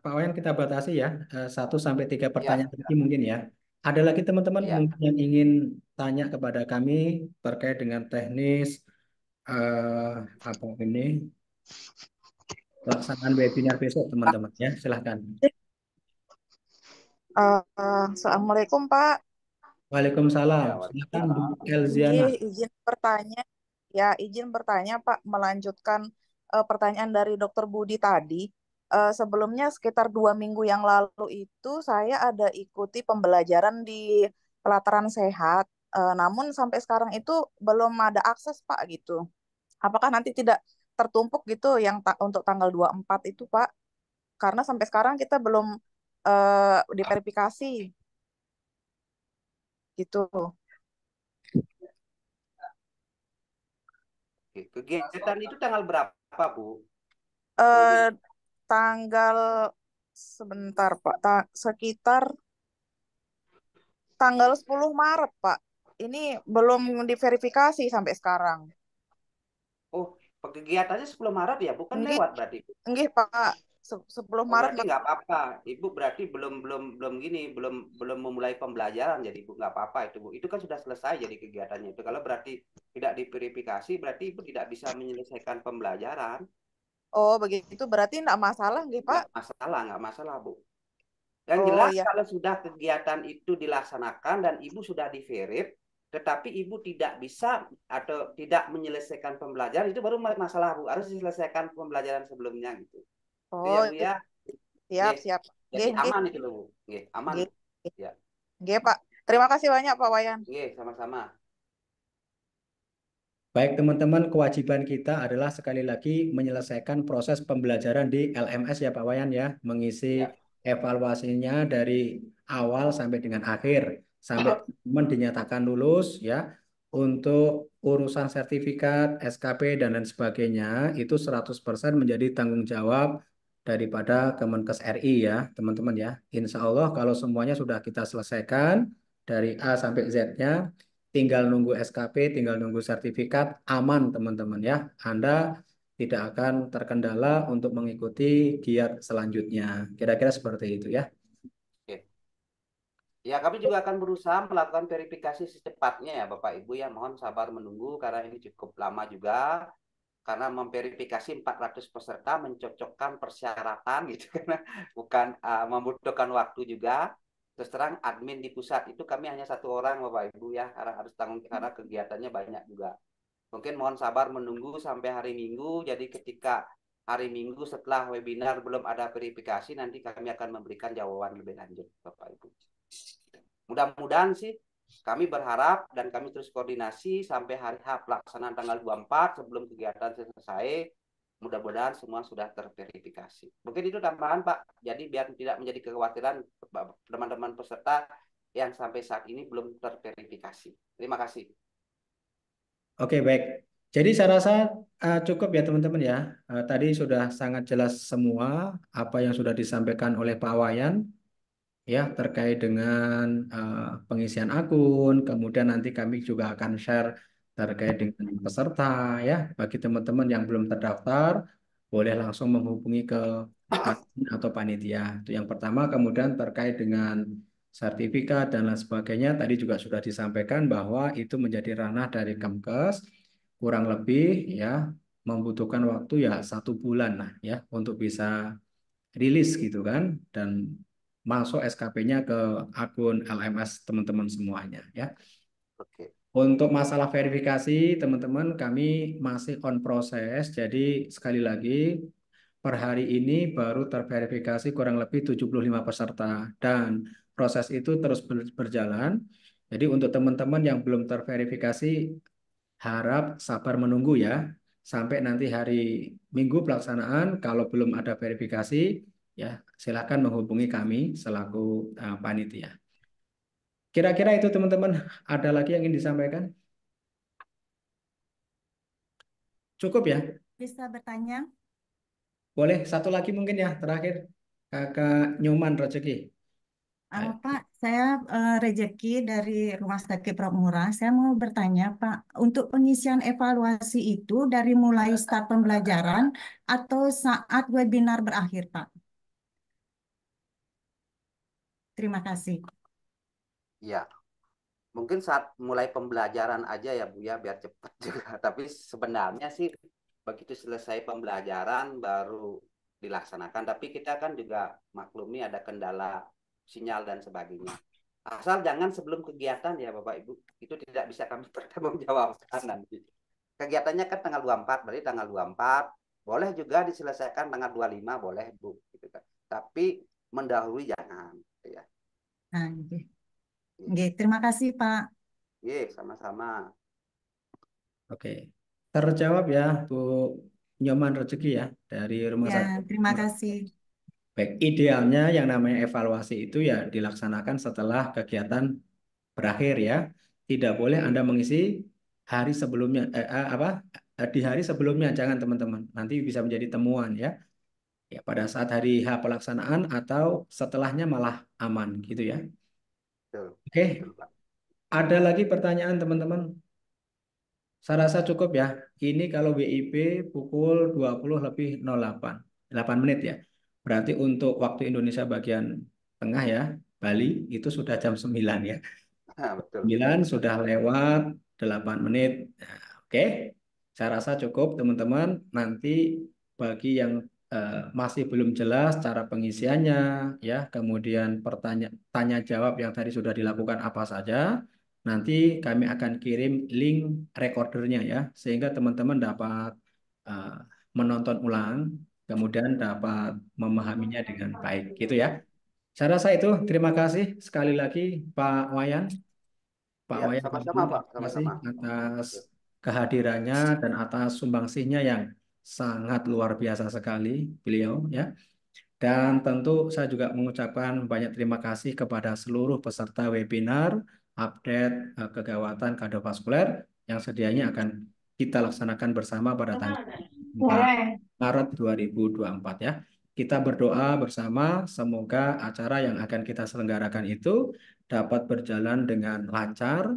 Pak Wayan kita batasi ya, 1 sampai 3 Ya, pertanyaan lagi mungkin ya. Ada lagi teman-teman ya. mungkin yang ingin tanya kepada kami terkait dengan teknis eh, apa ini pelaksanaan webinar besok teman-teman ya, silahkan. Assalamualaikum Pak. Waalaikumsalam, Ya, silakan Bu Waalaikumsalam. Elziana. Nggih, izin bertanya. Ya, izin bertanya Pak, melanjutkan pertanyaan dari Dokter Budi tadi. Sebelumnya sekitar 2 minggu yang lalu itu saya ada ikuti pembelajaran di pelataran sehat. Namun sampai sekarang itu belum ada akses Pak gitu. Apakah nanti tidak tertumpuk gitu yang untuk tanggal 24 itu Pak? Karena sampai sekarang kita belum diverifikasi gitu. Oke. Kegiatan itu tanggal berapa, Bu? Eh, Webinar. tanggal sebentar Pak, sekitar tanggal 10 Maret Pak. Ini belum diverifikasi sampai sekarang. Oh, kegiatannya 10 Maret ya, bukan Nggih, lewat berarti. nggih Pak. 10 Oh, Maret berarti Pak. nggak apa-apa. Ibu berarti belum gini, belum memulai pembelajaran, jadi Ibu nggak apa-apa itu, Bu. Itu kan sudah selesai jadi kegiatannya itu. Kalau berarti tidak diverifikasi, berarti Ibu tidak bisa menyelesaikan pembelajaran. Oh, begitu berarti enggak masalah nggih Pak? Nggak masalah, Bu. Yang Oh jelas iya. kalau sudah kegiatan itu dilaksanakan dan Ibu sudah diverif, tetapi ibu tidak bisa atau tidak menyelesaikan pembelajaran, itu baru masalah bu. Harus diselesaikan pembelajaran sebelumnya gitu. Itu ya Oh, bu ya. siap, Nggih. siap. Jadi Nggih, nggih, aman itu loh bu. Nggih, aman. nggih. Ya. Nggih, Pak. Terima kasih banyak, Pak Wayan. Nggih, sama-sama. Baik teman-teman, kewajiban kita adalah sekali lagi menyelesaikan proses pembelajaran di LMS ya Pak Wayan ya, mengisi Ya. evaluasinya dari awal sampai dengan akhir, sampai teman dinyatakan lulus ya. Untuk urusan sertifikat, SKP, dan lain sebagainya, itu 100% menjadi tanggung jawab daripada Kemenkes RI ya teman-teman ya. Insya Allah kalau semuanya sudah kita selesaikan dari A sampai Z-nya, tinggal nunggu SKP, tinggal nunggu sertifikat, aman teman-teman ya. Anda tidak akan terkendala untuk mengikuti giat selanjutnya. Kira-kira seperti itu ya. Oke. Ya, kami juga akan berusaha melakukan verifikasi secepatnya ya Bapak Ibu ya. Mohon sabar menunggu karena ini cukup lama juga. Karena memverifikasi 400 peserta mencocokkan persyaratan gitu karena bukan membutuhkan waktu juga. Terus terang admin di pusat itu kami hanya satu orang Bapak Ibu ya, karena harus tanggung karena kegiatannya banyak juga. Mungkin mohon sabar menunggu sampai hari Minggu. Jadi ketika hari Minggu setelah webinar belum ada verifikasi, nanti kami akan memberikan jawaban lebih lanjut Bapak Ibu. Mudah-mudahan sih kami berharap dan kami terus koordinasi sampai hari H pelaksanaan tanggal 24 sebelum kegiatan selesai. Mudah-mudahan semua sudah terverifikasi. Mungkin itu tambahan Pak. Jadi biar tidak menjadi kekhawatiran teman-teman peserta yang sampai saat ini belum terverifikasi. Terima kasih. Oke, baik. Jadi saya rasa cukup ya teman-teman ya. Tadi sudah sangat jelas semua apa yang sudah disampaikan oleh Pak Wayan ya terkait dengan pengisian akun. Kemudian nanti kami juga akan share terkait dengan peserta ya. Bagi teman-teman yang belum terdaftar, boleh langsung menghubungi ke admin atau panitia. Itu yang pertama. Kemudian terkait dengan sertifikat dan lain sebagainya, tadi juga sudah disampaikan bahwa itu menjadi ranah dari Kemkes, kurang lebih ya membutuhkan waktu ya 1 bulan lah ya untuk bisa rilis gitu kan dan masuk SKP-nya ke akun LMS teman-teman semuanya ya. Oke. Untuk masalah verifikasi teman-teman kami masih on proses. Jadi sekali lagi per hari ini baru terverifikasi kurang lebih 75 peserta dan proses itu terus berjalan. Jadi untuk teman-teman yang belum terverifikasi harap sabar menunggu ya sampai nanti hari Minggu pelaksanaan. Kalau belum ada verifikasi ya silakan menghubungi kami selaku panitia. Kira-kira itu teman-teman, ada lagi yang ingin disampaikan? Cukup ya? Bisa bertanya? Boleh satu lagi mungkin ya terakhir. Kakak Nyoman Rezeki. Ayo. Pak, saya Rejeki dari Rumah Sakit Promura. Saya mau bertanya, Pak, untuk pengisian evaluasi itu dari mulai start pembelajaran atau saat webinar berakhir, Pak? Terima kasih. Ya, mungkin saat mulai pembelajaran aja ya Bu ya biar cepat juga. Tapi sebenarnya sih begitu selesai pembelajaran baru dilaksanakan. Tapi kita kan juga maklumi ada kendala sinyal dan sebagainya. Asal jangan sebelum kegiatan ya Bapak Ibu. Itu tidak bisa kami pertanggungjawabkan nanti. Kegiatannya kan tanggal 24, berarti tanggal 24 boleh juga diselesaikan tanggal 25 boleh Bu gitu kan. Tapi mendahului jangan gitu ya. Nah, oke. Terima kasih, Pak. Iya, sama-sama. Oke. Terjawab ya Bu Nyoman Rezeki ya dari Rumah Ya, Sakit. terima kasih. Baik, idealnya yang namanya evaluasi itu ya dilaksanakan setelah kegiatan berakhir ya. Tidak boleh Anda mengisi hari sebelumnya di hari sebelumnya jangan teman-teman. Nanti bisa menjadi temuan ya. Ya pada saat hari H pelaksanaan atau setelahnya malah aman gitu ya. Betul, Oke, betul, Pak. ada lagi pertanyaan teman-teman? Saya rasa cukup ya. Ini kalau WIB pukul 20 lebih 08. 8 menit ya. Berarti untuk waktu Indonesia bagian tengah ya, Bali itu sudah jam 9 ya. Betul. 9 sudah lewat 8 menit. Nah, oke, saya rasa cukup teman-teman. Nanti bagi yang masih belum jelas cara pengisiannya, ya, kemudian tanya jawab yang tadi sudah dilakukan apa saja, nanti kami akan kirim link recordernya ya, sehingga teman-teman dapat uh, menonton ulang, kemudian dapat memahaminya dengan baik, gitu ya. Saya rasa itu. Terima kasih sekali lagi Pak Wayan. Pak Ya, Wayan, sama-sama Pak, terima kasih sama-sama. atas kehadirannya dan atas sumbangsihnya yang sangat luar biasa sekali beliau ya. Dan tentu saya juga mengucapkan banyak terima kasih kepada seluruh peserta webinar update kegawatan kardiovaskuler yang sedianya akan kita laksanakan bersama pada tanggal 4 Maret 2024 ya. Kita berdoa bersama semoga acara yang akan kita selenggarakan itu dapat berjalan dengan lancar,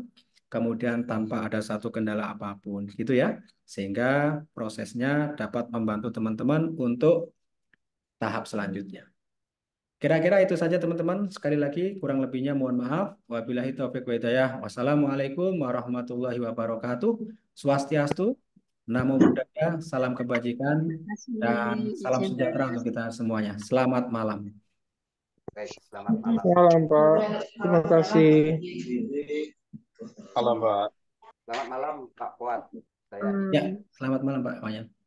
kemudian tanpa ada satu kendala apapun gitu ya. Sehingga prosesnya dapat membantu teman-teman untuk tahap selanjutnya. Kira-kira itu saja teman-teman. Sekali lagi kurang lebihnya mohon maaf. Wabillahi taufiq wa hidayah. Wassalamualaikum warahmatullahi wabarakatuh. Swastiastu, Namo Buddhaya, salam kebajikan, Terima kasih dan salam izin. sejahtera untuk kita semuanya. Selamat malam. Baik, selamat malam. Malam, Pak. Terima kasih. Malam, Pak. Selamat malam Pak Fuad. Saya Ya, selamat malam Pak Wayan.